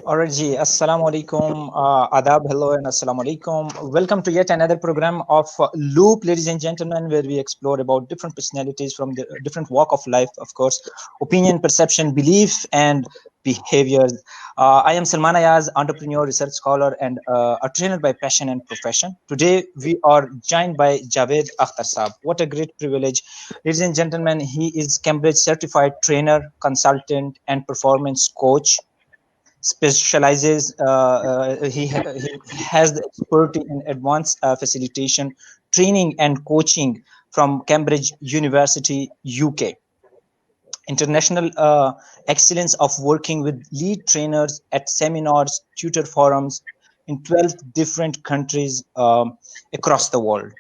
Alright, ji. Assalamu alaikum, adab, hello, and assalamu alaikum. Welcome to yet another program of Loop, ladies and gentlemen, where we explore about different personalities from the different walk of life, of course, opinion, perception, belief, and behaviors. I am Salman Ayaz, entrepreneur, research scholar, and a trainer by passion and profession. Today, we are joined by Javed Akhtar Saab. What a great privilege. Ladies and gentlemen, he is Cambridge certified trainer, consultant, and performance coach. Specializes he has the expertise in advanced facilitation training and coaching from Cambridge University, UK. International excellence of working with lead trainers at seminars, tutor forums in 12 different countries across the world.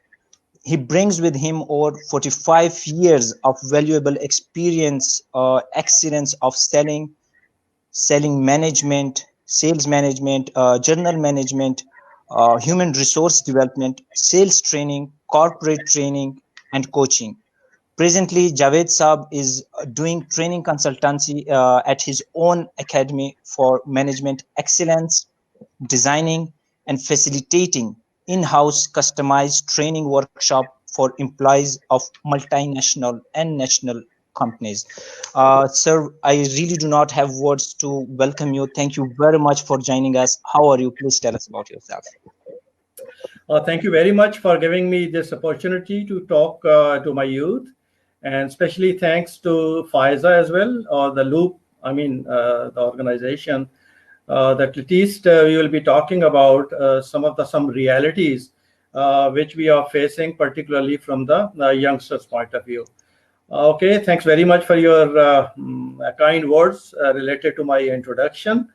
He brings with him over 45 years of valuable experience, excellence of selling management, sales management, journal management, human resource development, sales training, corporate training, and coaching. Presently, Javed Saab is doing training consultancy at his own academy for management excellence, designing and facilitating in-house customized training workshop for employees of multinational and national companies. Sir, I really do not have words to welcome you. Thank you very much for joining us. How are you? Please tell us about yourself. Thank you very much for giving me this opportunity to talk to my youth, and especially thanks to FISA as well, or the Loop, the organization, that at least we will be talking about some realities which we are facing, particularly from the youngsters' point of view. Okay, thanks very much for your kind words related to my introduction,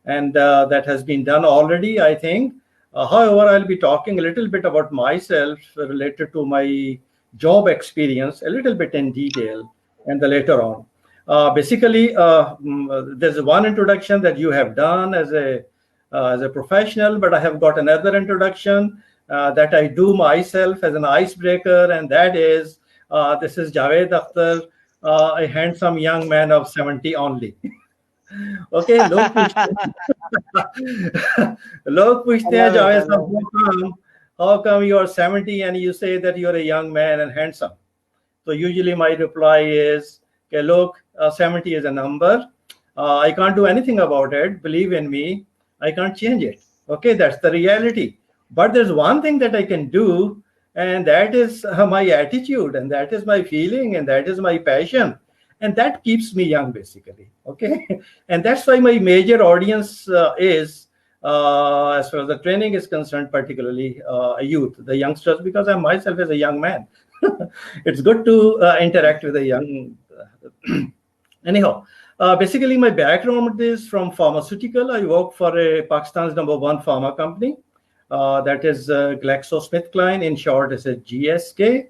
and that has been done already, I think. However, I'll be talking a little bit about myself related to my job experience, a little bit in detail, and the later on. Basically, there's one introduction that you have done as a professional, but I have got another introduction that I do myself as an icebreaker, and that is, this is Javed Akhtar, a handsome young man of 70 only. Okay, लोग पूछते हैं जावेद साहब, how come you are 70 and you say that you are a young man and handsome? So usually my reply is, okay, look, 70 is a number. I can't do anything about it. Believe in me, I can't change it. Okay, that's the reality. But there's one thing that I can do, and that is my attitude, and that is my feeling, and that is my passion. And that keeps me young, basically. Okay, and that's why my major audience is, as far as the training is concerned, particularly youth, the youngsters, because I myself as a young man. It's good to interact with a young. Anyhow, basically my background is from pharmaceutical. I work for Pakistan's #1 pharma company. That is GlaxoSmithKline. In short, it's a GSK.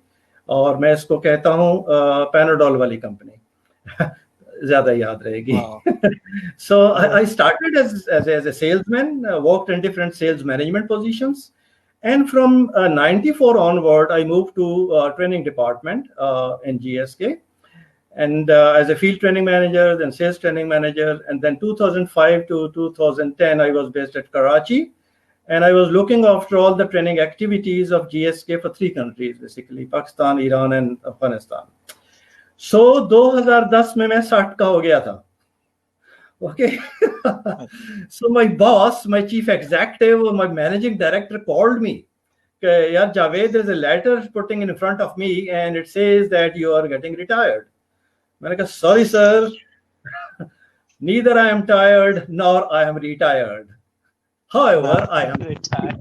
और मैं इसको कहता हूँ Panadol वाली company. ज़्यादा याद रहेगी. So I started as a salesman, worked in different sales management positions, and from 94 onward, I moved to training department in GSK, and as a field training manager, then sales training manager, and then 2005 to 2010, I was based at Karachi, and I was looking after all the training activities of GSK for 3 countries, basically Pakistan, Iran, and Afghanistan. So 2010 में मैं 60 का हो गया था. Okay. So my boss, my chief executive, or my managing director called me. Yeah, Javed, there's a letter putting in front of me, and it says that you are getting retired. मैंने कहा, sorry sir, neither I am tired nor I am retired. However, I am retired.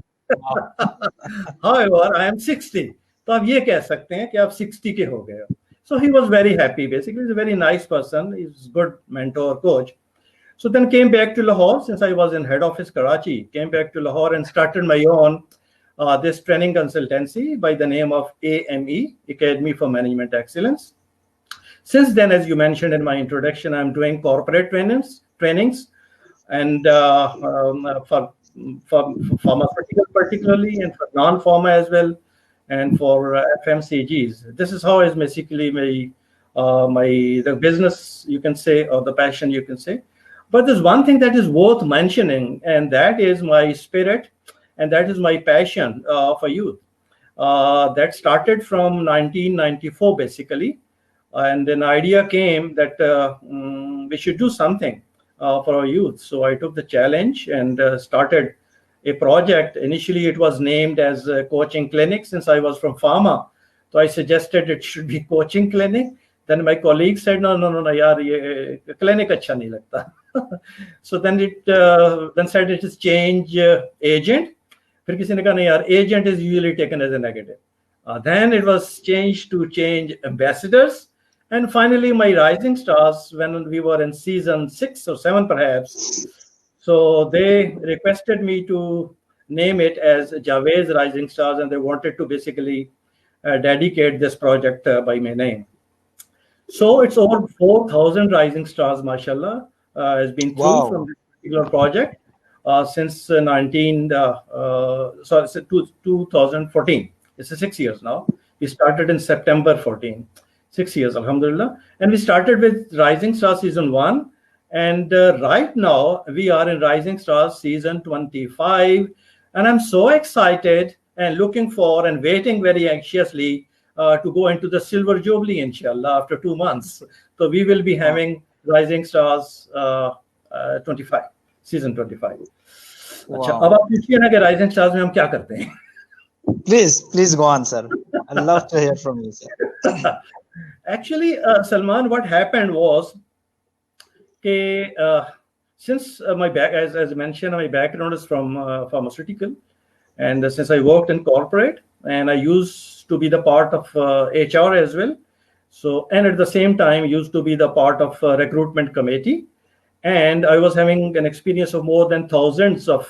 However, I am 60. तो आप ये कह सकते हैं कि आप 60 के हो गए हो. So he was very happy. Basically, he's a very nice person. He's a good mentor, coach. So then came back to Lahore, since I was in head office Karachi, came back to Lahore and started my own this training consultancy by the name of AME, Academy for Management Excellence. Since then, as you mentioned in my introduction, I'm doing corporate trainings, and for pharmaceutical particularly, and for non-pharma as well, and for FMCGs. This is how is basically the business, you can say, or the passion, you can say. But there's one thing that is worth mentioning, and that is my spirit, and that is my passion for youth. That started from 1994, basically. And an idea came that we should do something for our youth. So I took the challenge and started a project. Initially, it was named as a coaching clinic since I was from pharma. So I suggested it should be coaching clinic. Then my colleague said, no, yaar, ye clinic acha nahi lagta. So then it said it is change agent. फिर किसी ने कहा नहीं यार, agent is usually taken as a negative. Then it was changed to change ambassadors. And finally, my rising stars, when we were in season 6 or 7 perhaps, so they requested me to name it as Javed's Rising Stars, and they wanted to basically dedicate this project by my name. So it's over 4,000 rising stars, mashallah, has been through from this particular project since 2014. It's 6 years now. We started in September 14. 6 years, alhamdulillah. And we started with Rising Stars Season 1. And right now, we are in Rising Stars Season 25. And I'm so excited and looking for and waiting very anxiously to go into the Silver Jubilee, inshallah, after 2 months. So we will be having Rising Stars 25, Season 25. अच्छा, अब आप पूछिए ना कि Rising Stars में हम क्या करते हैं? Please go on, sir. I'd love to hear from you, sir. Actually, Salman, what happened was, since as I mentioned, my background is from pharmaceutical, and since I worked in corporate, and I used to be the part of HR as well. So, and at the same time, used to be the part of recruitment committee, and I was having an experience of more than thousands of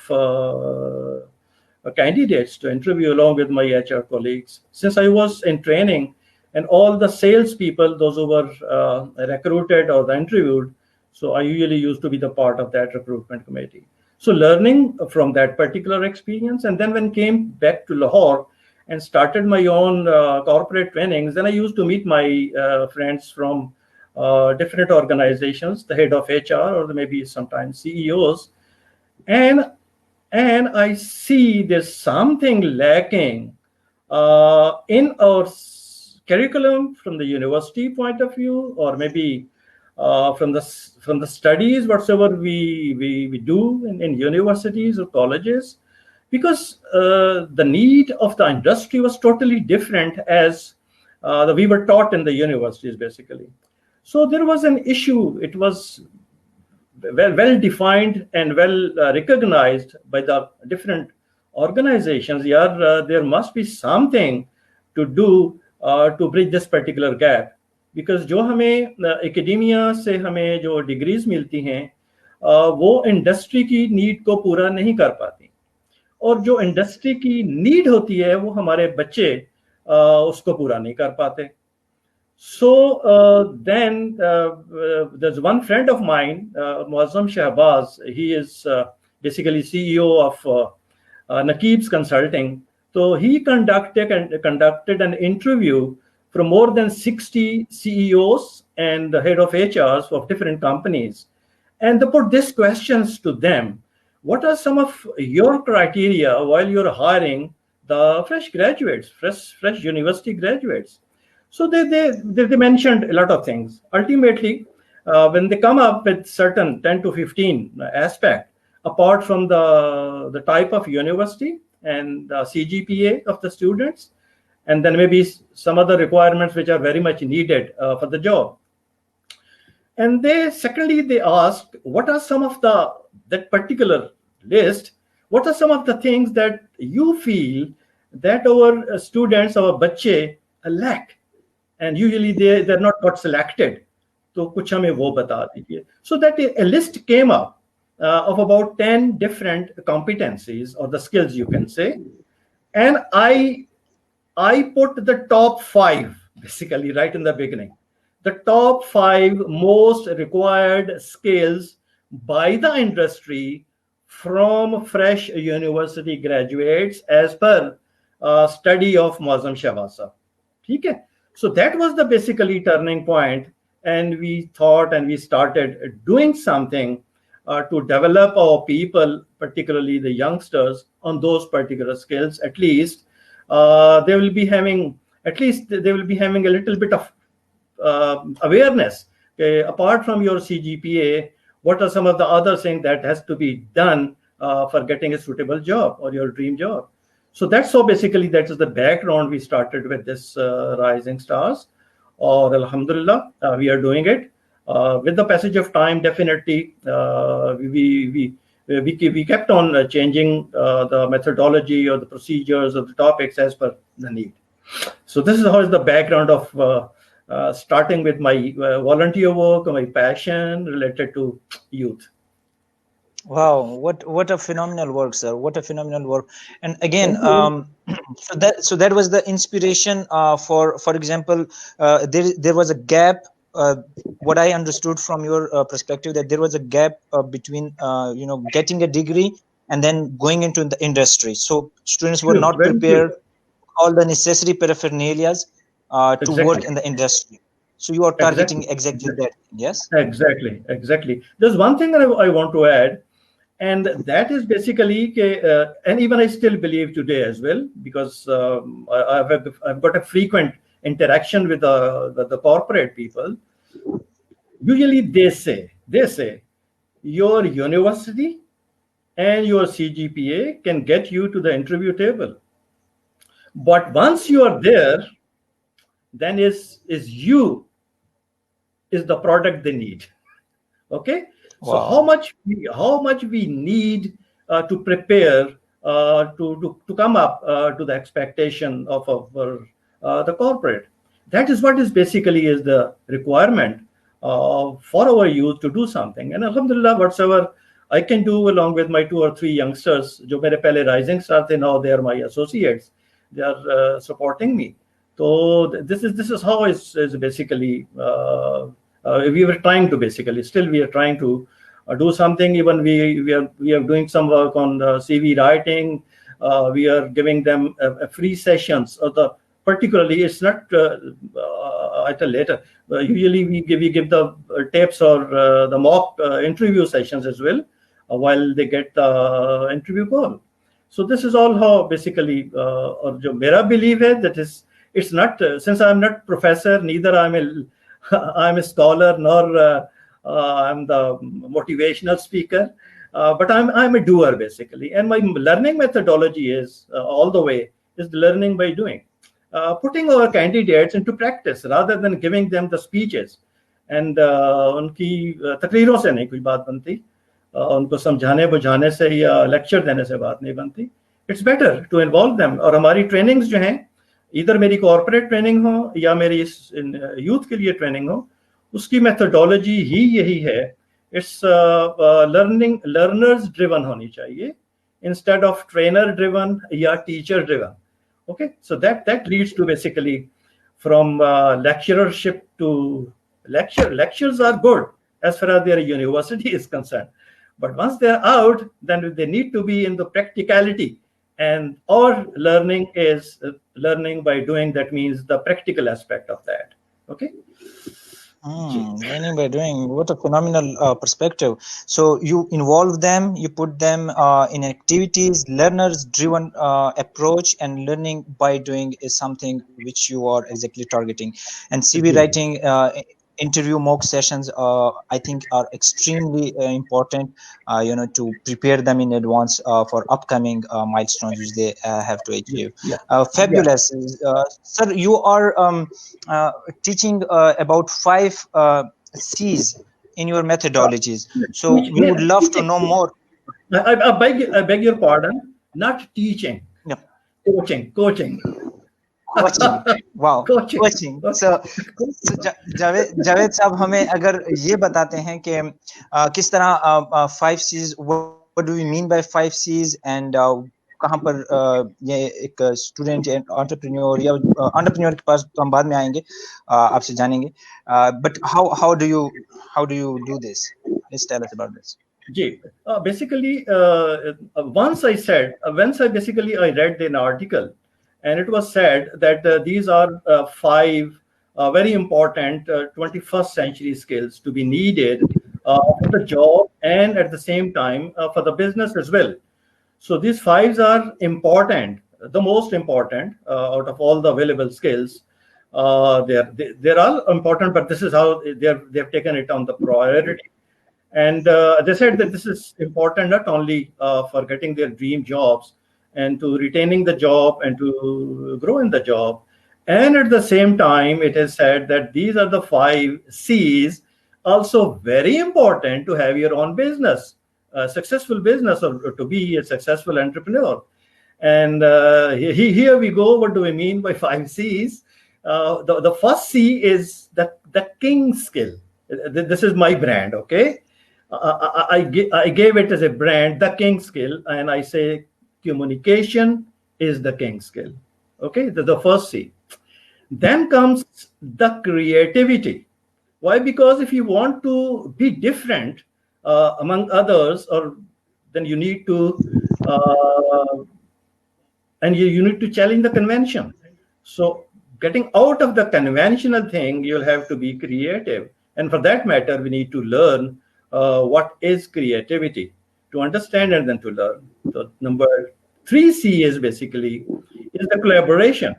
candidates to interview along with my HR colleagues. Since I was in training, and all the sales people, those who were recruited or interviewed, so I usually used to be the part of that recruitment committee. So learning from that particular experience, and then when came back to Lahore and started my own corporate trainings, then I used to meet my friends from different organizations, the head of HR or maybe sometimes CEOs, and I see there's something lacking in our curriculum from the university point of view, or maybe from the studies whatsoever we do in universities or colleges, because the need of the industry was totally different as we were taught in the universities, basically. So there was an issue. It was well defined and well recognized by the different organizations. There must be something to do to bridge this particular gap, because जो हमें academia से हमें जो degrees मिलती हैं वो industry की need को पूरा नहीं कर पाती, और जो industry की need होती है वो हमारे बच्चे उसको पूरा नहीं कर पाते. So then there's one friend of mine, Muazzam Shahbaz. He is basically CEO of Naqib's Consulting. So he conducted an interview from more than 60 CEOs and the head of HRs of different companies. And they put these questions to them. What are some of your criteria while you're hiring the fresh graduates, fresh university graduates? So they mentioned a lot of things. Ultimately, when they come up with certain 10 to 15 aspects, apart from the type of university and the CGPA of the students, and then maybe some other requirements which are very much needed for the job. And secondly, they asked, what are some of that particular list, what are some of the things that you feel that our students, our bache lack? And usually they're not got selected. So kuch hame wo bata dijiye. So that a list came up of about 10 different competencies or the skills, you can say. And I put the top 5 basically right in the beginning. The top 5 most required skills by the industry from fresh university graduates as per study of Muazzam Shahbaz. Okay? So that was the basically turning point, and we thought and we started doing something to develop our people, particularly the youngsters, on those particular skills. At least they will be having a little bit of awareness. Okay, apart from your CGPA, what are some of the other things that has to be done for getting a suitable job or your dream job? So that's how basically that is the background we started with this Rising Stars. Or Alhamdulillah, we are doing it. With the passage of time, definitely we kept on changing the methodology or the procedures of the topics as per the need. So this is how is the background of starting with my volunteer work or my passion related to youth. Wow, what a phenomenal work, sir! What a phenomenal work! And again, so that was the inspiration for example, there was a gap. What I understood from your perspective, that there was a gap between getting a degree and then going into the industry. So students were not Very true. prepared all the necessary paraphernalias to work in the industry. So you are targeting exactly that, yes? Exactly. There's one thing that I want to add, and that is basically, and even I still believe today as well, because I've got a frequent interaction with the corporate people. Usually they say your university and your CGPA can get you to the interview table, but once you are there, then is the product they need. Okay, so Wow. how much we need to prepare to come up to the expectation of the corporate. That is what is basically is the requirement for our youth to do something. And Alhamdulillah, whatsoever I can do along with my 2 or 3 youngsters, jo mere pehle rising star the, now they are my associates. They are supporting me. So this is how is basically. We were trying to basically, still we are trying to do something. Even we are doing some work on the CV writing. We are giving them free sessions. Particularly, it's not. I tell later. Usually we give the tapes or the mock interview sessions as well while they get the interview call. So this is all how basically. Or jo mera belief hai, that is, it's not since I'm not professor, neither I'm a scholar, nor I'm the motivational speaker, but I'm a doer basically. And my learning methodology is all the way is learning by doing, putting our candidates into practice rather than giving them the speeches. And उनकी तकरीरों से नहीं कोई बात बनती, उनको समझाने बुझाने से या लेक्चर देने से बात नहीं बनती. It's better to involve them. और हमारी trainings जो हैं, इधर मेरी कॉर्पोरेट ट्रेनिंग हो या मेरी यूथ के लिए ट्रेनिंग हो, उसकी मेथोडोलॉजी ही यही है. इट्स लर्नर्स ड्रिवन होनी चाहिए इंस्टेड ऑफ ट्रेनर ड्रिवन या teacher driven. Okay, so that leads to basically from lecturership to lecture. Lectures are good as far as their university is concerned, but once they're out, then they need to be in the practicality. And our learning is learning by doing. That means the practical aspect of that. Okay. Learning by doing. What a phenomenal perspective. So you involve them, you put them in activities, learners-driven approach, and learning by doing is something which you are exactly targeting. And CV writing, interview mock sessions, I think are extremely important, to prepare them in advance for upcoming milestones which they have to achieve. Fabulous. Sir, you are teaching about 5 C's in your methodologies. So we would love to know more. I beg your pardon. Not teaching. Yeah. Coaching. Wow, coaching. So Javed साहब हमें अगर ये बताते हैं कि किस तरह 5 C's, what do we mean by 5 C's, and कहाँ पर ये एक स्टूडेंट एंटरप्रेन्योर या एंटरप्रेन्योर के पास तो हम बाद में आएंगे, आपसे जानेंगे, but how do you do this? Let's tell us about this. Basically, once I read an article, and it was said that these are 5 very important 21st century skills to be needed for the job and at the same time for the business as well. So these fives are important, the most important out of all the available skills. They're all important, but this is how they've taken it on the priority. And they said that this is important not only for getting their dream jobs and to retaining the job and to grow in the job. And at the same time, it is said that these are the 5 C's, also very important to have your own business, a successful business, or to be a successful entrepreneur. And here we go. What do we mean by 5 C's? The first C is the king skill. This is my brand, okay? I gave it as a brand, the king skill, and I say communication is the king skill. Okay, the first C. Then comes the creativity. Why? Because if you want to be different among others, or then you need to you need to challenge the convention. So getting out of the conventional thing, you'll have to be creative. And for that matter, we need to learn what is creativity, to understand and then to learn. So number 3C is basically is the collaboration,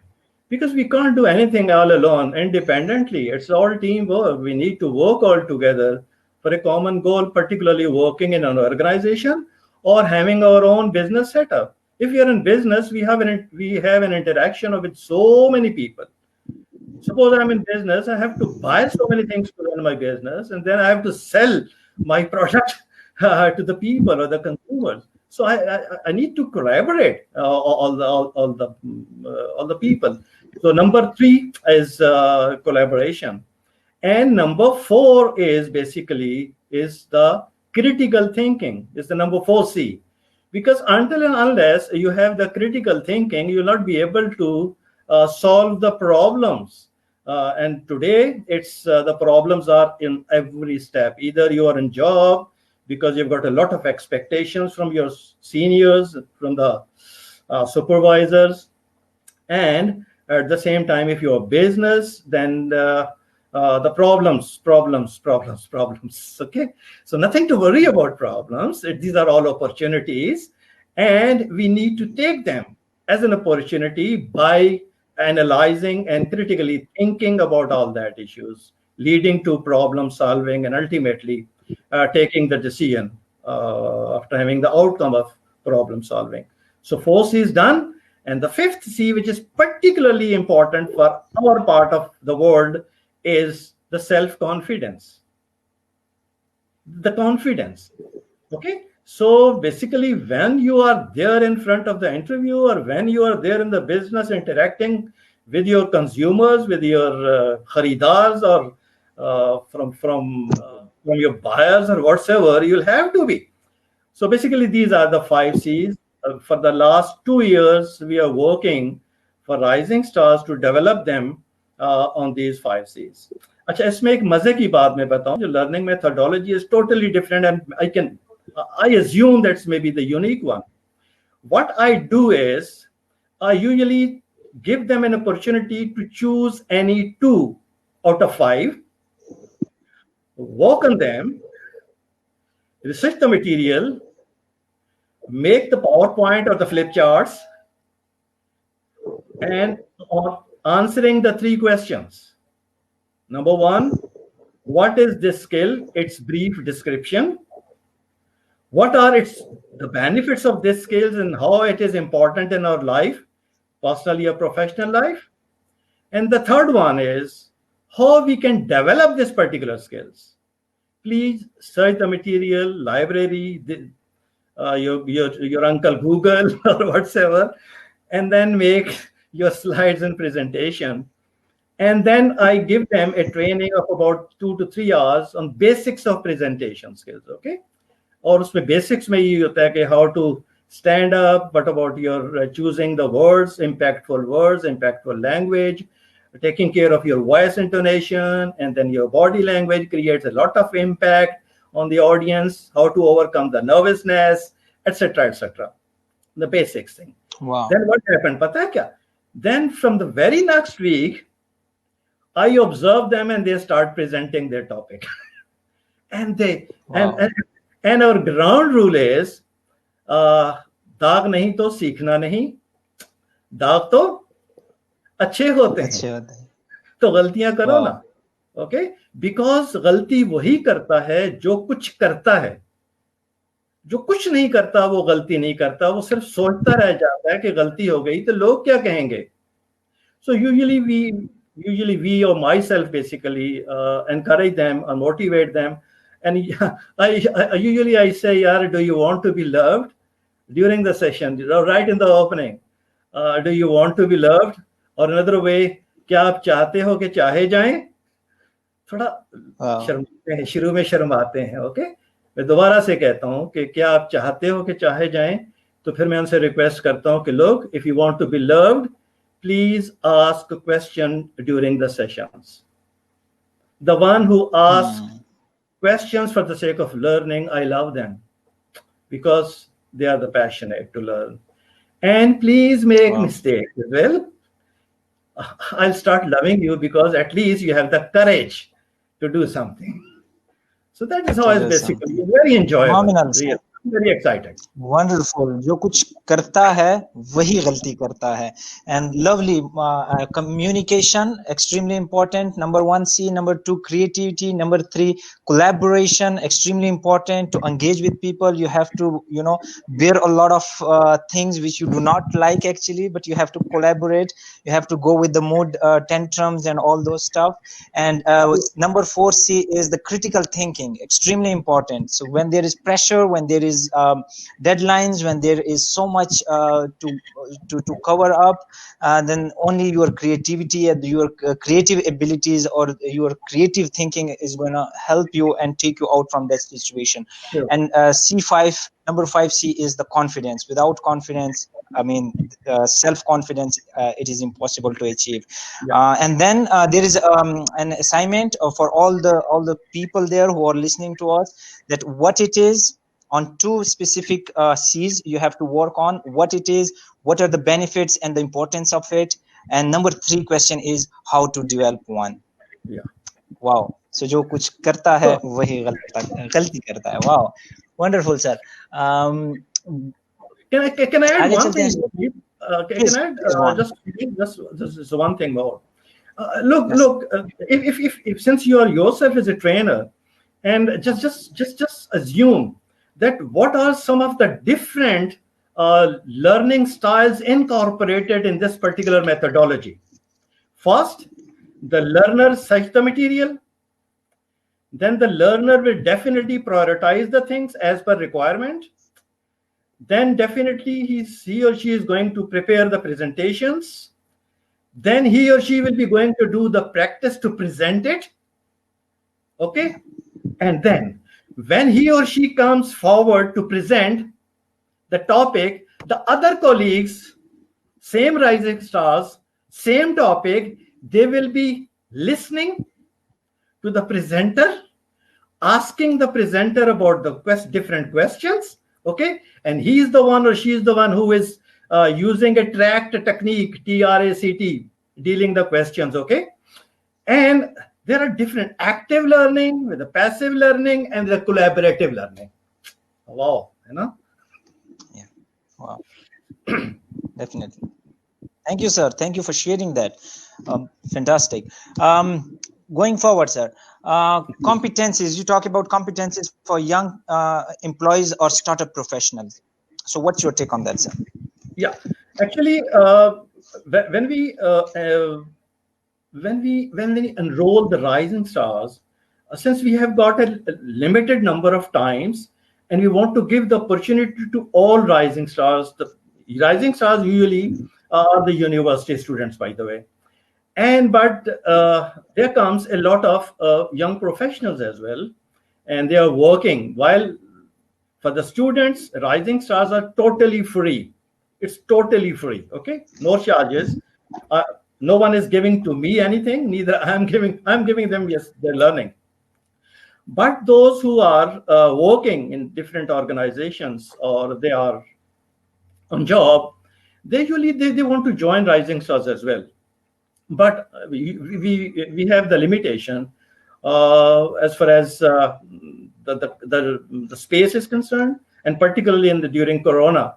because we can't do anything all alone independently. It's all teamwork. We need to work all together for a common goal, particularly working in an organization or having our own business setup. If you're in business, we have an interaction with so many people. Suppose I'm in business, I have to buy so many things to run my business, and then I have to sell my product to the people or the consumers. So I need to collaborate all the people. So number 3 is collaboration, and number 4 is basically the critical thinking. Is the number 4C, because until and unless you have the critical thinking, you will not be able to solve the problems. And today, it's the problems are in every step. Either you are in job because you've got a lot of expectations from your seniors, from the supervisors, and at the same time, if you're a business, then the problems. Okay, so nothing to worry about problems. These are all opportunities, and we need to take them as an opportunity by analyzing and critically thinking about all that issues, leading to problem solving, and ultimately taking the decision after having the outcome of problem solving. So 4C is done. And the 5th C, which is particularly important for our part of the world, is the self-confidence. The confidence. Okay. So basically, when you are there in front of the interview, or when you are there in the business interacting with your consumers, with your kharidars, or from your buyers or whatsoever, you'll have to be. So basically, these are the 5 C's. For the last 2 years, we are working for Rising Stars to develop them on these 5 C's. अच्छा, इसमें एक मजे की बात मैं बताऊं, जो learning methodology is totally different, and I assume that's maybe the unique one. What I do is I usually give them an opportunity to choose any 2 out of 5, work on them, research the material, make the PowerPoint or the flip charts, and answering the 3 questions. Number 1, what is this skill? Its brief description. What are the benefits of this skills and how it is important in our life, personally or professional life? And the third one is how we can develop this particular skills. Please search the material, library, your uncle Google or whatsoever, and then make your slides and presentation. And then I give them a training of about 2 to 3 hours on basics of presentation skills. Okay. और उसमें basics में ये होता है कि how to stand up, what about your choosing the words, impactful language, taking care of your voice intonation, and then your body language creates a lot of impact on the audience, how to overcome the nervousness, etc., etc. The basics thing. Wow. Then what happened? पता है क्या? Then from the very next week, I observe them and they start presenting their topic. And they Wow. and our ground rule is दाग नहीं तो सीखना नहीं, दाग तो अच्छे होते हैं, अच्छे होते हैं. तो गलतियां करो Wow. ना. ओके, बिकॉज गलती वही करता है जो कुछ करता है. जो कुछ नहीं करता वो गलती नहीं करता, वो सिर्फ सोचता रह जाता है कि गलती हो गई तो लोग क्या कहेंगे. So usually we or myself basically encourage them or motivate them, and I say, "Yaar, do you want to be loved?" During the session, right in the opening, do you want to be loved? Or another way, क्या आप चाहते हो कि चाहे जाएं? थोड़ा शर्माते हैं, शुरू में शर्माते हैं. ओके, मैं दोबारा से कहता हूं कि क्या आप चाहते हो कि चाहे जाएं, तो फिर मैं उनसे रिक्वेस्ट करता हूं कि लोग, if you want to be loved, please ask a question during the sessions. The one who asks questions for the sake of learning, I love them because they are the passionate to learn. And please make mistakes. Well, I'll start loving you because at least you have the courage to do something. So that is how it's basically very enjoyable. Really, very excited. Wonderful. जो कुछ करता है वही गलती करता है. And lovely. Communication, extremely important. Number 1C. Number 2, creativity. Number 3, collaboration, extremely important. To engage with people, you have to, bear a lot of things which you do not like actually, but you have to collaborate. You have to go with the mood tantrums and all those stuff. And number 4C is the critical thinking, extremely important. So when there is pressure, when there is deadlines, when there is so much to cover up, then only your creativity and your creative abilities or your creative thinking is going to help you and take you out from that situation. Sure. And number 5C is the confidence. Without confidence, self-confidence, it is impossible to achieve. And then there is an assignment for all the people there who are listening to us, that what it is on 2 specific C's you have to work on, what it is, what are the benefits and the importance of it, and number 3 question is how to develop one. Wow. So जो कुछ करता है वही गलती करता है. Wow, wonderful sir. Can I add one thing? Can I add just one thing more? Look. If since you are yourself as a trainer, and just assume that what are some of the different learning styles incorporated in this particular methodology. First, the learner search the material. Then the learner will definitely prioritize the things as per requirement. Then definitely he or she is going to prepare the presentations. Then he or she will be going to do the practice to present it. Okay? And then when he or she comes forward to present the topic, the other colleagues, same rising stars, same topic, they will be listening to the presenter, asking the presenter about the different questions. Okay, and he is the one or she is the one who is using a tracked technique, TRACT, dealing the questions. Okay, and there are different active learning, with the passive learning, and the collaborative learning. Wow, Yeah, wow. Definitely. Thank you, sir. Thank you for sharing that. Fantastic. Going forward, sir, competencies. You talk about competencies for young employees or startup professionals. So, what's your take on that, sir? Yeah, actually, when we enroll the rising stars, since we have got a limited number of times, and we want to give the opportunity to all rising stars. The rising stars usually are the university students, by the way. But there comes a lot of young professionals as well, and they are working. While for the students, rising stars are totally free. It's totally free. Okay, no charges. No one is giving to me anything. Neither I'm giving them. Yes, they're learning. But those who are working in different organizations or they are on job, they want to join rising stars as well. But we have the limitation as far as the space is concerned, and particularly during Corona,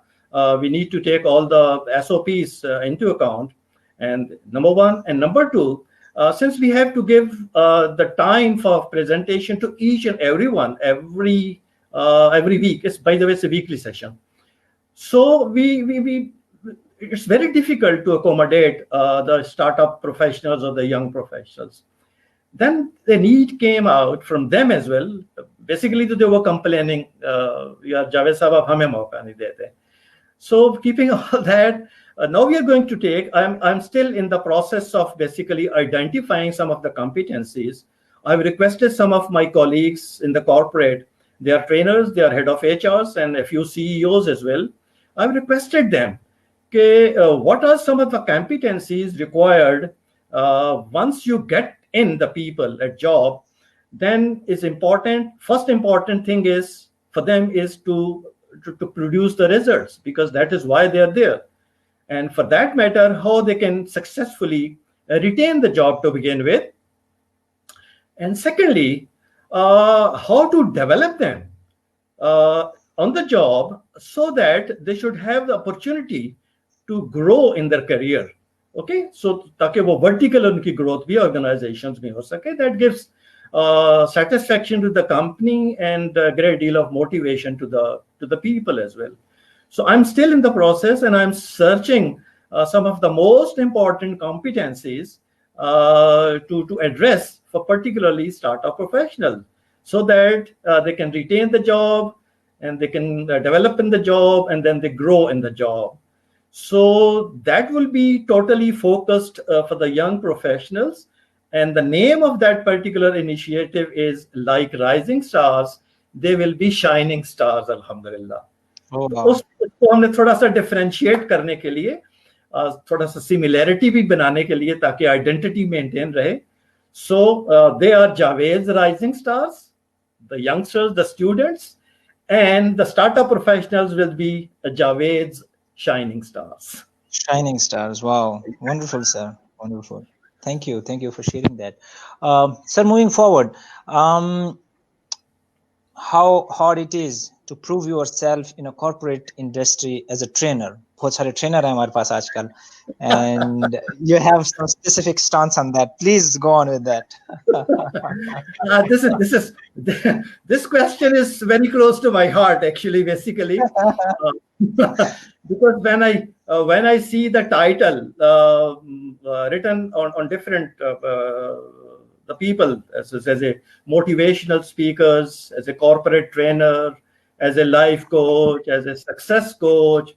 we need to take all the SOPs into account. And number one, and number two, since we have to give the time for presentation to each and everyone every week. It's, by the way, it's a weekly session. So it's very difficult to accommodate the startup professionals or the young professionals. Then the need came out from them as well. Basically, they were complaining, "Yaar, Javed Sahab, ab hame mauka nahi dete." So keeping all that, now we are going to take, I'm still in the process of basically identifying some of the competencies. I've requested some of my colleagues in the corporate, they are trainers, they are head of HRs and a few CEOs as well. I've requested them, what are some of the competencies required once you get in the people at job? Then is important, first important thing is for them is to produce the results, because that is why they are there. And for that matter, how they can successfully retain the job to begin with. And secondly, how to develop them on the job so that they should have the opportunity to grow in their career. Okay, so ताकि वो vertical उनकी growth भी organizations में हो सके, that gives satisfaction to the company and a great deal of motivation to the people as well. So I'm still in the process, and I'm searching some of the most important competencies to address for particularly startup professionals, so that they can retain the job and they can develop in the job, and then they grow in the job. So that will be totally focused for the young professionals. And the name of that particular initiative is like Rising Stars, they will be shining stars, alhamdulillah. उसको हमने थोड़ा सा differentiate करने के लिए, थोड़ा सा similarity भी बनाने के लिए, ताकि आइडेंटिटी मेंटेन रहे. So they are Javed's Rising Stars, the youngsters, the students, and the startup professionals will be Javed's Shining Stars. Shining Stars. Wow, wonderful, sir. Wonderful. Thank you for sharing that. Sir, moving forward, how hard it is to prove yourself in a corporate industry as a trainer? बहुत सारे trainer हैं हमारे पास आजकल, and you have some specific stance on that. Please go on with that. This question is very close to my heart, actually, basically, because when I see the title written on different the people as a motivational speakers, as a corporate trainer, as a life coach, as a success coach,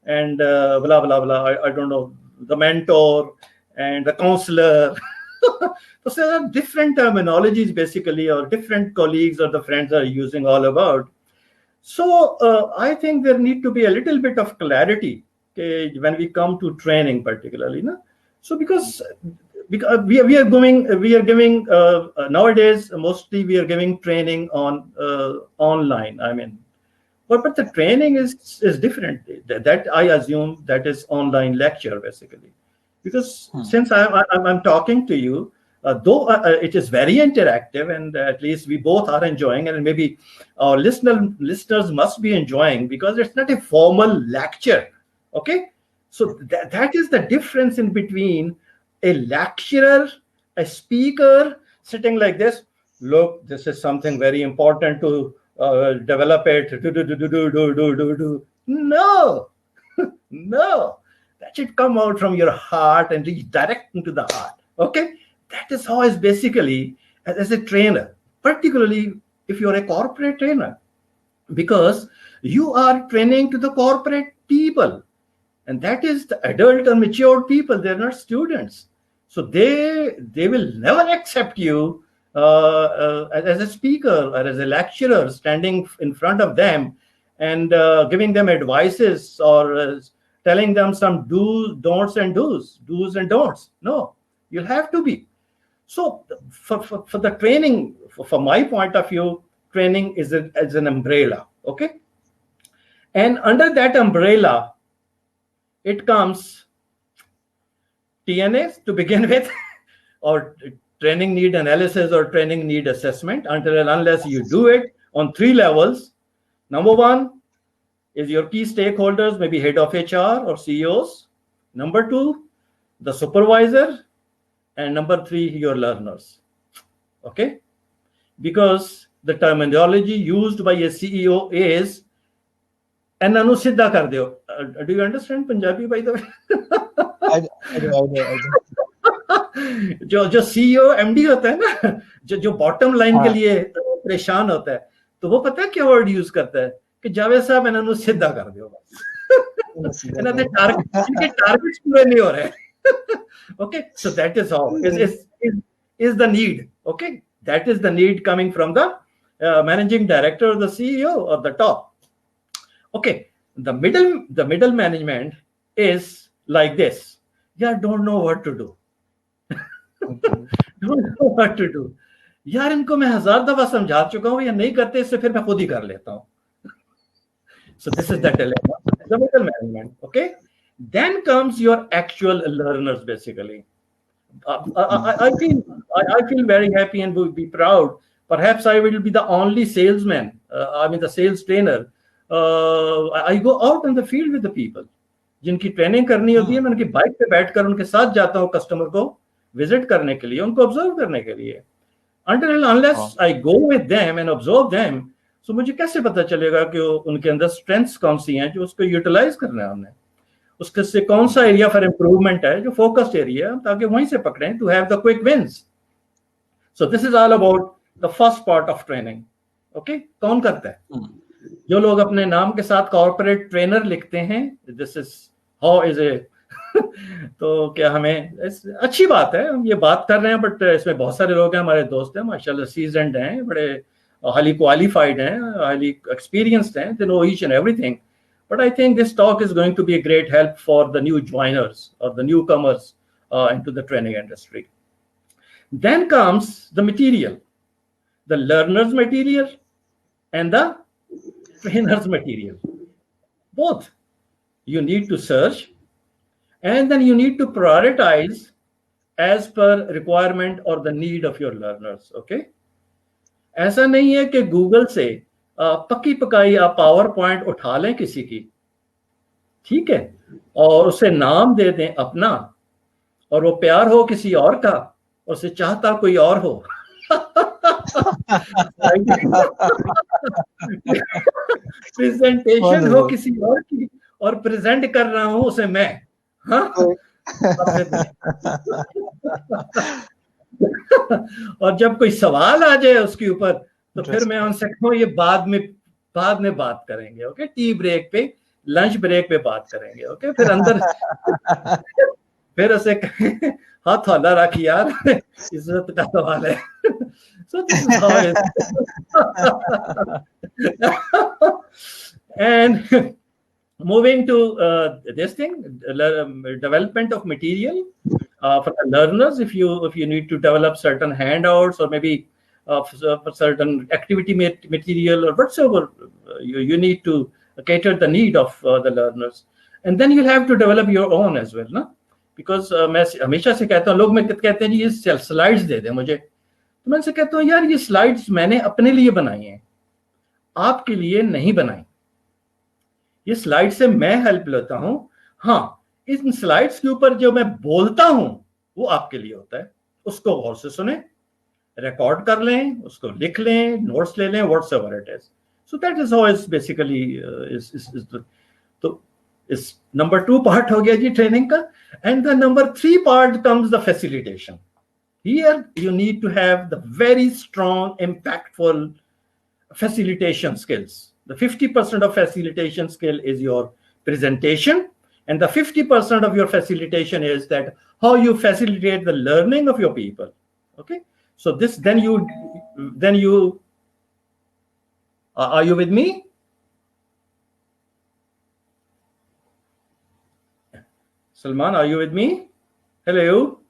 and blah blah blah. I don't know, the mentor and the counselor. So there are different terminologies basically, or different colleagues or the friends are using all about. So I think there need to be a little bit of clarity when we come to training, particularly. No? So because we are giving nowadays mostly we are giving training on online. I mean, but the training is different. That I assume that is online lecture basically, because since I'm talking to you, though it is very interactive, and at least we both are enjoying, and maybe our listeners must be enjoying, because it's not a formal lecture. Okay, so that is the difference in between a lecturer, a speaker sitting like this. Look, this is something very important to develop it. No, no, that should come out from your heart and reach direct into the heart. Okay, that is how it's basically as a trainer, particularly if you're a corporate trainer, because you are training to the corporate people, and that is the adult or mature people. They're not students, so they will never accept you as a speaker or as a lecturer standing in front of them and giving them advices or telling them some do's and don'ts. No, you'll have to be. So for the training, from my point of view, training is an umbrella. Okay, and under that umbrella, it comes TNAs to begin with, or training need analysis or training need assessment. Until and unless you do it, on 3 levels. Number 1 is your key stakeholders, maybe head of HR or CEOs. Number 2, the supervisor. And number 3, your learners. Okay? Because the terminology used by a CEO is "Enna nu siddha kar deo." Do you understand Punjabi, by the way? I do. जो CEO MD होता है ना, जो bottom line के लिए परेशान होता है, तो वो पता है क्या वर्ड यूज करता है कि जावेद साहब इन्होंने सीधा कर दो बस, इनके टारगेट्स पूरे नहीं हो रहे. Okay, so that is how is the need. Okay, that is the need coming from the managing director or the CEO or the top. Okay, the middle management is like this. Yeah, don't know what to do. Don't know what to do. यार इनको मैं 1000 दफा समझा चुका हूँ, ये नहीं करते, इससे फिर मैं खुद ही कर लेता हूँ. So this is the dilemma. The middle management. Okay, then comes your actual learners. Basically, I feel very happy and would be proud. Perhaps I will be the only salesman. I mean the sales trainer. I go out in the field with the people. जिनकी training करनी होती है, मैं उनकी bike पे बैठकर उनके साथ जाता हूँ कस्टमर को विजिट करने के लिए, उनको ऑब्जर्व करने के लिए. Until and unless I go with them and observe them, so मुझे कैसे पता चलेगा कि उनके अंदर स्ट्रेंथ्स कौन सी हैं जो उसको यूटिलाइज करना है हमने, उसके से कौन सा एरिया फॉर इम्प्रूवमेंट है जो फोकस्ड एरिया, ताकि वहीं से पकड़ें to have the quick wins. So this is all about the first part of training. Okay, कौन करता है? जो लोग अपने नाम के साथ कॉर्पोरेट ट्रेनर लिखते हैं, this is how is a तो क्या हमें अच्छी बात है, हम ये बात कर रहे हैं, बट इसमें बहुत सारे लोग हैं, हमारे दोस्त हैं माशाल्लाह, सीजन्ड हैं, बड़े हाईली क्वालिफाइड हैं, हाईली एक्सपीरियंस्ड हैं, they know each and everything. But I think this talk is going to be a great help for the new joiners or the newcomers into the training industry. Then comes the material, the learner's material and the trainer's material. Both. You need to search and then you need to prioritize as per requirement or the need of your learners. Okay? ऐसा नहीं है कि Google से पक्की पकाई आप power point उठा लें किसी की, ठीक है, और उसे नाम दे दें अपना, और वो प्यार हो किसी और का, और उसे चाहता कोई और हो. प्रेजेंटेशन हो किसी और की और प्रेजेंट कर रहा हूं उसे मैं. हाँ, और जब कोई सवाल आ जाए उसके ऊपर, तो फिर मैं उनसे कहूँ ये बाद में बात करेंगे. ओके, टी ब्रेक पे, लंच ब्रेक पे बात करेंगे. ओके, फिर अंदर फिर उसे हाथ हौला रख यार, इज्जत का सवाल है. So this is how it is. And moving to this thing, development of material for the learners. If you need to develop certain handouts or maybe for certain activity material or whatsoever, you need to cater the need of the learners, and then you'll have to develop your own as well, ना? Because मैं हमेशा से कहता हूँ, लोग मैं कहते हैं जी ये स्लाइड्स दे दें मुझे, तो मैं से कहता हूँ यार ये स्लाइड्स मैंने अपने लिए बनाई हैं, आपके लिए नहीं बनाई. ये स्लाइड से मैं हेल्प लेता हूं. हाँ, इन स्लाइड्स के ऊपर जो मैं बोलता हूं वो आपके लिए होता है. उसको गौर से सुने, रिकॉर्ड कर लें, उसको लिख लें, नोट्स ले लें, whatever it is. So that is how is basically तो इस नंबर 2 पार्ट हो गया जी ट्रेनिंग का. And the number 3 part comes the facilitation. Here you need to have the very strong, impactful facilitation skills. The 50% of facilitation skill is your presentation, and the 50% of your facilitation is that how you facilitate the learning of your people. Okay, so this then you are you with me? Salman, are you with me? Hello.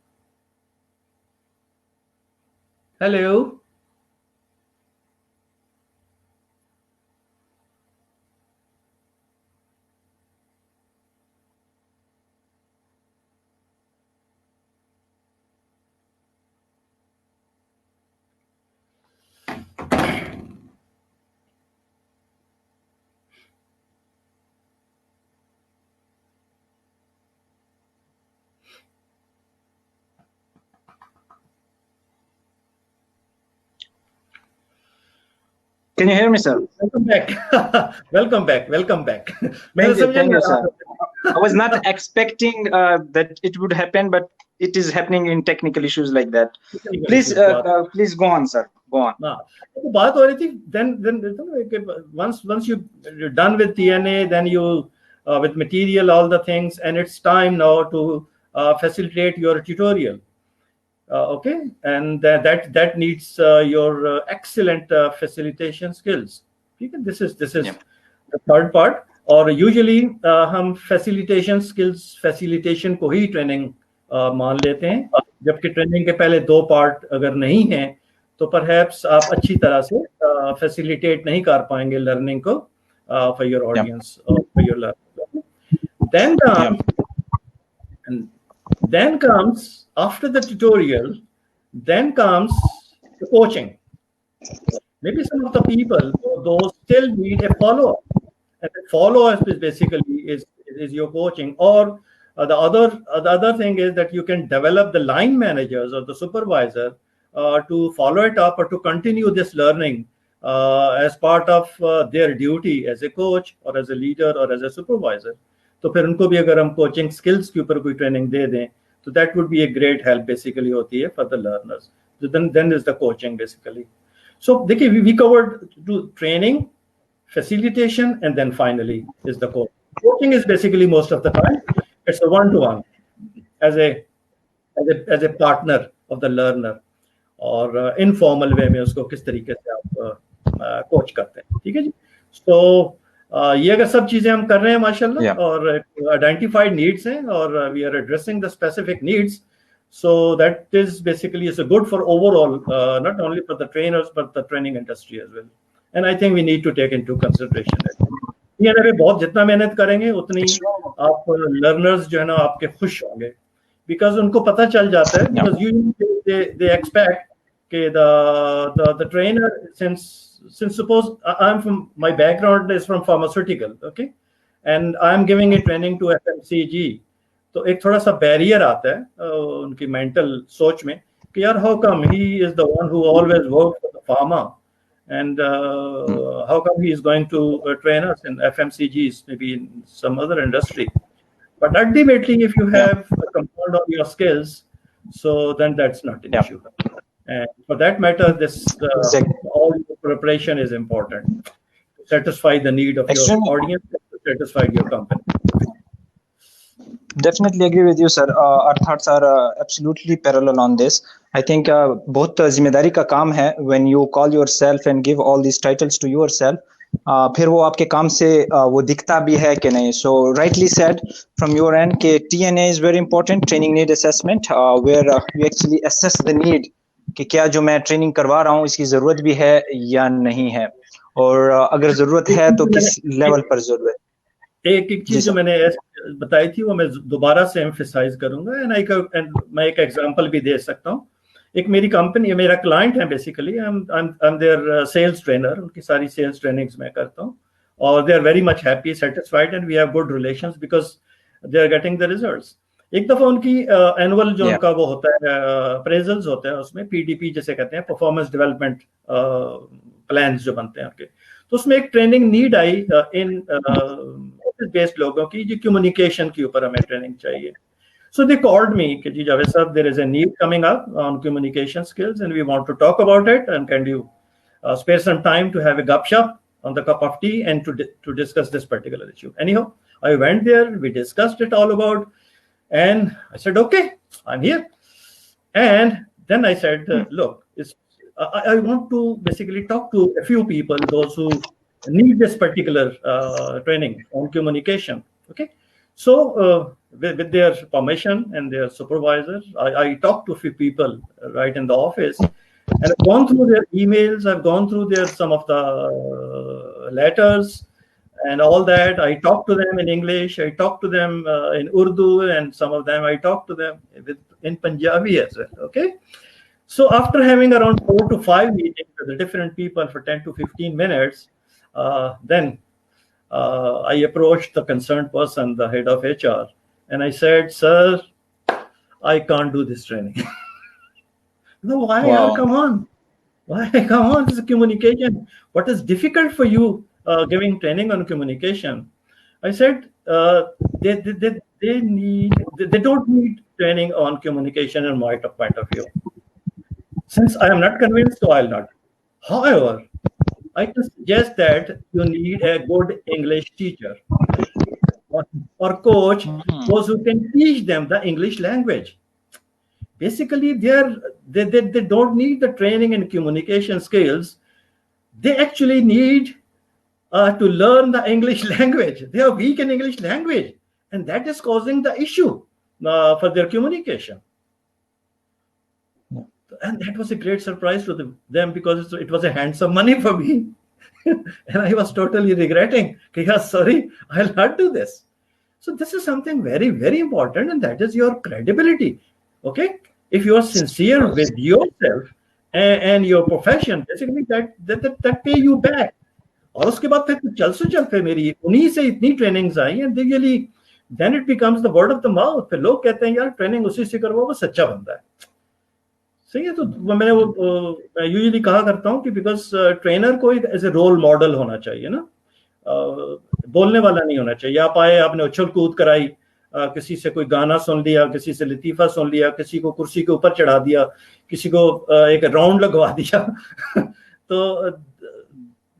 Can you hear me, sir? Welcome back. Welcome back. Welcome back. Thank you, sir. I was not expecting that it would happen, but it is happening in technical issues like that. Please go on, sir. Go on. तो बात हो रही थी. Then once you're done with TNA, then you with material, all the things, and it's time now to facilitate your tutorial. Okay, and that needs your excellent facilitation skills. Okay? This is the third part. और usually हम facilitation skills facilitation को ही training मान लेते हैं, जबकि training के पहले दो पार्ट अगर नहीं हैं तो perhaps आप अच्छी तरह से facilitate नहीं कर पाएंगे learning को for your audience or for your learner. Then comes after the tutorial, then comes the coaching. Maybe some of the people, those still need a follow-up, and the follow-up is basically is your coaching. Or the other thing is that you can develop the line managers or the supervisor to follow it up or to continue this learning as part of their duty as a coach or as a leader or as a supervisor. तो फिर उनको भी अगर हम coaching skills के ऊपर कोई training दे दें, so that would be a great help basically होती है for the learners. So then is the coaching basically. So देखिए we covered training, facilitation, and then finally is the coaching. Coaching is basically most of the time it's a one-to-one as a partner of the learner, और informal way में उसको किस तरीके से आप coach करते हैं. ठीक है जी. So ये अगर सब चीजें हम कर रहे हैं माशाल्लाह और identified needs हैं और we are addressing the specific needs, so that is basically is good for overall not only for the trainers but the training industry as well. And I think we need to take into consideration it. ये अगर बहुत जितना मेहनत करेंगे उतनी आप learners जो है ना आपके खुश होंगे, because उनको पता चल जाता है, because usually they expect कि the trainer, since suppose my background is from pharmaceutical, okay, and I'm giving a training to FMCG, तो एक थोड़ा सा barrier आता है उनकी mental सोच में कि यार how come he is the one who always worked for the pharma, and how come he is going to train us in FMCGs, maybe in some other industry. But ultimately, if you have a compound of your skills, so then that's not an issue. And for that matter, this all your preparation is important to satisfy the need of your audience, to satisfy your company. Definitely agree with you, sir. Our thoughts are absolutely parallel on this. I think बहुत जिम्मेदारी का काम है when you call yourself and give all these titles to yourself. फिर वो आपके काम से वो दिखता भी है कि नहीं. So rightly said from your end कि TNA is very important, training need assessment, where you actually assess the need कि क्या जो मैं ट्रेनिंग करवा रहा हूँ इसकी जरूरत भी है या नहीं है, और अगर जरूरत है तो किस लेवल पर जरूरत. एक चीज जो मैंने बताई थी वो मैं दोबारा से एम्फसाइज करूंगा, एंड मैं एक एग्जांपल भी दे सकता हूँ. एक मेरी कंपनी, मेरा क्लाइंट है basically, I am their sales trainer, उनकी सारी सेल्स ट्रेनिंग्स मैं करता हूँ और they are very much happy, satisfied, and we have good relations because they are getting the results. एक दफा उनकी एनुअल जो उनका वो होता है अप्रेजल्स होते हैं, उसमें PDP जैसे कहते हैं, परफॉर्मेंस डेवलपमेंट प्लान्स जो बनते हैं उनके, तो उसमें एक training need I in office based लोगों की, जो कम्युनिकेशन के ऊपर हमें ट्रेनिंग चाहिए. So they called me कि जी जावेद साहब, there is a need coming up on communication skills and we want to talk about it, and can you spare some time to have a gupshup on the cup of tea and to discuss this particular issue. Anyhow, I went there, we discussed it all about, and I said, okay, I'm here. And then I said, look, I want to basically talk to a few people, those who need this particular training on communication. Okay. So with their permission and their supervisors, I talked to a few people right in the office, and I've gone through their emails, I've gone through some of the letters and all that. I talked to them in English, I talked to them in Urdu, and some of them I talked to them in Punjabi as well. Okay. So after having around 4 to 5 meetings with the different people for 10 to 15 minutes, then I approached the concerned person, the head of HR, and I said, sir, I can't do this training. No, why? Wow. Come on. Why? Come on, this is communication. What is difficult for you giving training on communication? I said they don't need training on communication in my point of view. Since I am not convinced, so I'll not. However, I can suggest that you need a good English teacher or coach, those who can teach them the English language. Basically, they don't need the training in communication skills. They actually need to learn the English language. They are weak in English language, and that is causing the issue for their communication. And that was a great surprise to them because it was a handsome money for me. And I was totally regretting, yes, sorry, I'll not do this. So this is something very, very important, and that is your credibility. Okay? If you are sincere with yourself and your profession, basically that pay you back. और उसके बाद फिर चल से चल फिर मेरी उन्हीं से इतनी trainings I and really then it becomes the word of the mouth. फिर लोग कहते हैं यार ट्रेनिंग उसी से करवाओ, वो सच्चा बंदा है. सही है. तो मैंने वो यूजुअली कहा करता हूँ कि बिकॉज ट्रेनर को एक एज ए रोल मॉडल होना चाहिए ना, बोलने वाला नहीं होना चाहिए. आप आए, आपने उछल कूद कराई, किसी से कोई गाना सुन लिया, किसी से लतीफा सुन लिया, किसी को कुर्सी के ऊपर चढ़ा दिया, किसी को एक राउंड लगवा दिया. तो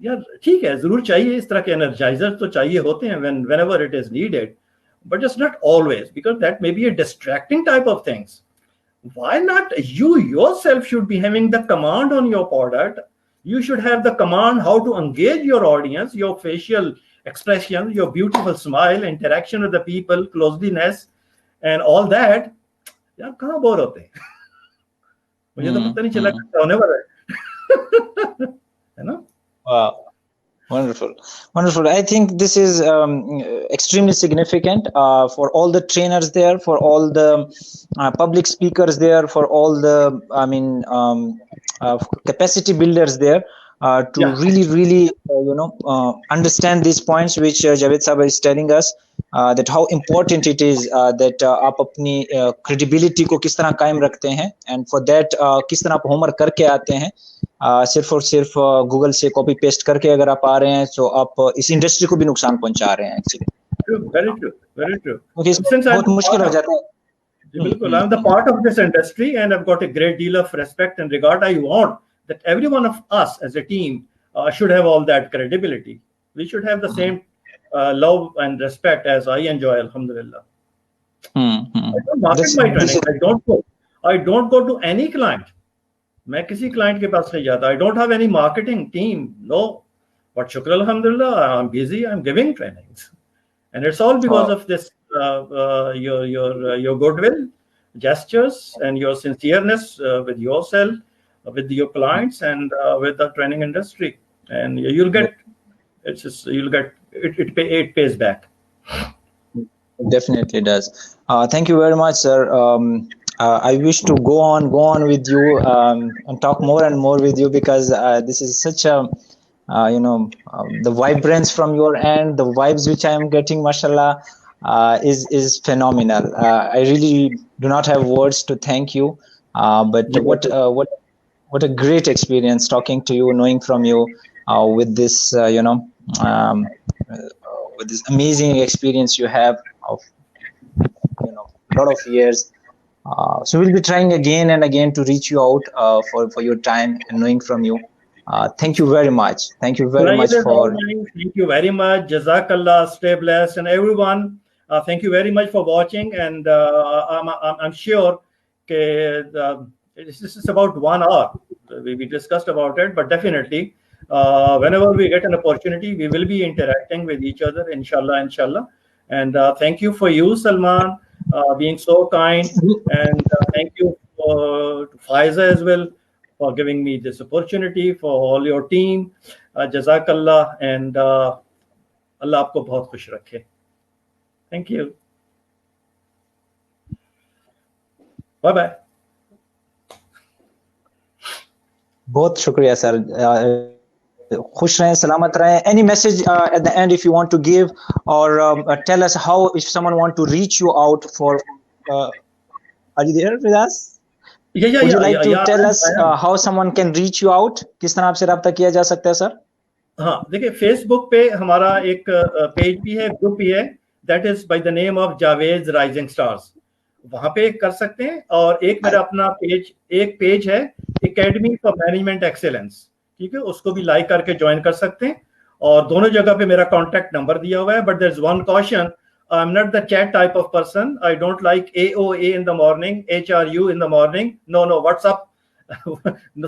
यार ठीक है, जरूर चाहिए इस तरह के एनर्जाइजर तो चाहिए होते हैं whenever it is needed, but just not always, because that may be a distracting type of things. Why not you yourself should be having the command on your product? You should have the command how to engage your audience, your facial expression, your beautiful smile, interaction with the people, closeliness, and all that. यार कहाँ bore होते हैं? मुझे तो पता नहीं चला क्या होने वाला है ना? Wow. Wonderful. Wonderful. I think this is extremely significant for all the trainers there, for all the public speakers there, for all the, capacity builders there to really, understand these points which Javed Sahab is telling us, that how important it is that आप अपनी credibility को किस तरह कायम रखते हैं, and for that किस तरह आप homework करके आते हैं. सिर्फ और सिर्फ गूगल से कॉपी पेस्ट करके अगर आप आ रहे हैं तो आप इस इंडस्ट्री को भी नुकसान पहुंचा रहे हैं actually. Very true, very true. बहुत मुश्किल हो जाता है. बिल्कुल, I'm the part of this industry and I've got a great deal of respect and regard. I want that every one of us as a team should have all that credibility. We should have the same love and respect as I enjoy, alhamdulillah. I don't market my training. I don't go to any client. मैं किसी client के पास नहीं जाता. I don't have any marketing team. No. But shukr alhamdulillah, I'm busy. I'm giving trainings, and it's all because of this your goodwill, gestures, and your sincereness with yourself, with your clients, and with the training industry. And you'll get it pays back. It definitely does. Thank you very much, sir. I wish to go on with you and talk more and more with you, because this is such a the vibrance from your end, the vibes which I am getting, mashallah, is phenomenal. I really do not have words to thank you, but what a great experience talking to you, knowing from you with this with this amazing experience you have of a lot of years. So we'll be trying again and again to reach you out for your time and knowing from you. Thank you very much. Thank you very much for. Thank you very much. Jazakallah. Stay blessed, and everyone. Thank you very much for watching. And I'm sure this is about 1 hour. We discussed about it, but definitely, whenever we get an opportunity, we will be interacting with each other. Inshallah. And thank you for you, Salman, being so kind, and thank you to Faiza as well for giving me this opportunity, for all your team. Jazakallah, and Allah aapko bahut khush rakhe. Thank you. Bye bye. बहुत शुक्रिया sir. खुश रहें, सलामत रहें. Any message at the end if you want to give, or tell us how, if someone want to reach you out for, are you there with us? Would you like to tell us how someone can reach you out? किस तरह आपसे राब्ता किया जा सकता है sir? हाँ, देखिए फेसबुक पे हमारा एक पेज भी है, ग्रुप भी है, that is by the name of Javed rising stars, वहां पे कर सकते हैं। और एक मेरा अपना पेज है एकेडमी फॉर मैनेजमेंट एक्सेलेंस, ठीक है, उसको भी लाइक करके ज्वाइन कर सकते हैं। और दोनों जगह पे मेरा कॉन्टैक्ट नंबर दिया हुआ है, but there is one caution, I am not the chat type of person, I don't like AOA in the morning, HRU in the morning, no WhatsApp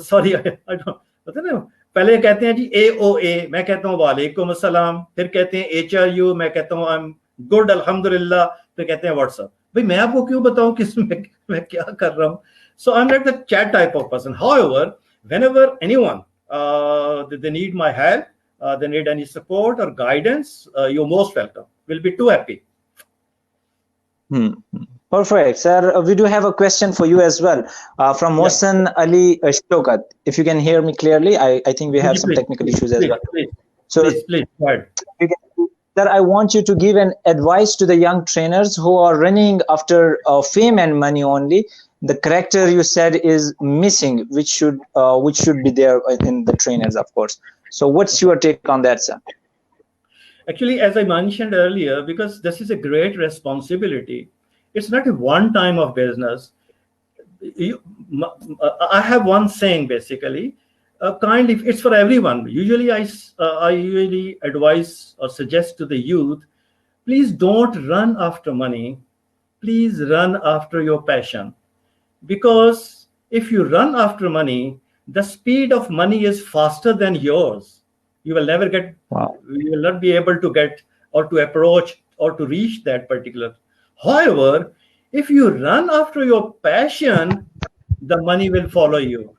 sorry I don't, पता नहीं, पहले कहते हैं जी AOA, मैं कहता हूँ वालेकुम अस्सलाम, फिर कहते हैं HRU, मैं कहता हूँ आई एम गुड अल्हम्दुलिल्लाह, फिर कहते हैं व्हाट्सएप। भाई मैं आपको क्यों बताऊं किस मैं क्या कर रहा हूँ? So I am not the chat type of person. However, whenever anyone they need my help, they need any support or guidance, you're most welcome. We'll be too happy. Perfect, sir. We do have a question for you as well from Mohsen Ali Shokat. If you can hear me clearly, I think we have some technical issues as well. Please, go ahead. Sir, I want you to give an advice to the young trainers who are running after fame and money only. The character you said is missing, which should be there in the trainers, of course. So what's your take on that, sir? Actually, as I mentioned earlier, because this is a great responsibility, it's not a one time of business. I have one saying basically, kindly, it's for everyone. Usually I usually advise or suggest to the youth, please don't run after money, please run after your passion. Because if you run after money, the speed of money is faster than yours. You will never get, you will not be able to get or to approach or to reach that particular. However, if you run after your passion, the money will follow you.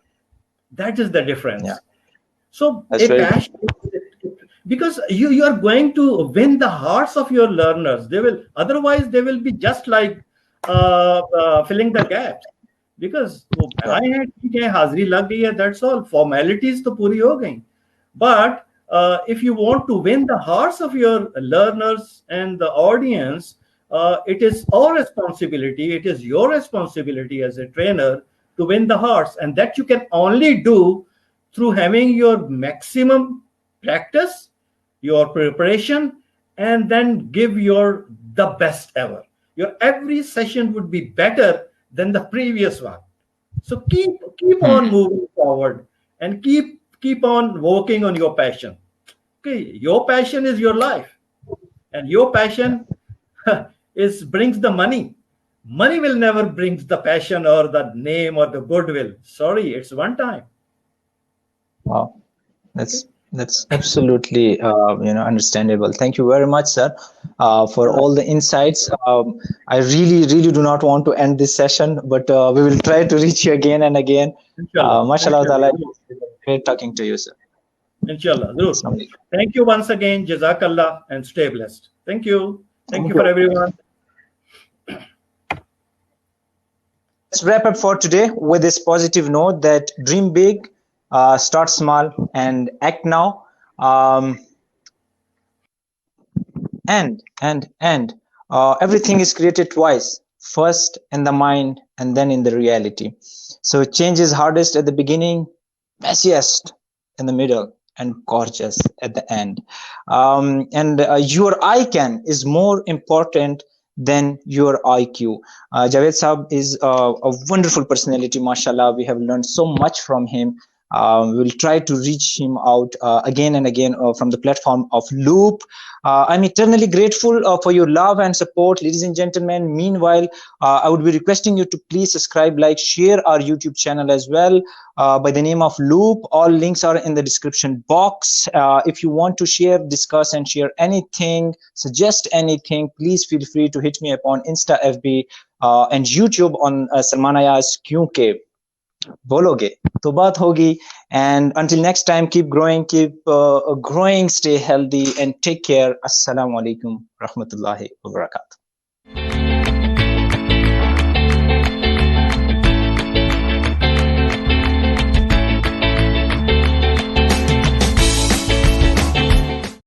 That is the difference. Yeah. So a passion, because you are going to win the hearts of your learners. They will, otherwise they will be just like filling the gaps. Because that's all, formalities to puri ho gayi. But if you want to win the hearts of your learners and the audience, it is our responsibility, it is your responsibility as a trainer to win the hearts, and that you can only do through having your maximum practice, your preparation, and then give the best ever. Your every session would be better than the previous one. So keep on moving forward and keep on working on your passion. Okay, your passion is your life, and your passion brings the money. Money will never bring the passion or the name or the goodwill. Sorry, it's one time. Wow, that's absolutely understandable. Thank you very much, sir, for all the insights. I really do not want to end this session, but we will try to reach you again and again. Mashallah ta'ala, great talking to you, sir. Inshallah. Thank you once again. Jazakallah, and stay blessed. Thank you. Thank you for everyone. Let's wrap up for today with this positive note that dream big, start small, and act now. Everything is created twice, first in the mind and then in the reality. So change is hardest at the beginning, messiest in the middle, and gorgeous at the end. Your I can is more important than your IQ. Javed Saab is a wonderful personality, mashallah. We have learned so much from him. We will try to reach him out again and again from the platform of Loop. I'm eternally grateful for your love and support, ladies and gentlemen. Meanwhile, I would be requesting you to please subscribe, like, share our YouTube channel as well by the name of Loop. All links are in the description box. If you want to share, discuss, and share anything, suggest anything, please feel free to hit me up on Insta, FB, and YouTube on Salman Ayaz Kyunke bologe to baat hogi. And until next time, keep growing, stay healthy, and take care. Assalamu alaikum rahmatullahi wa barakatuh.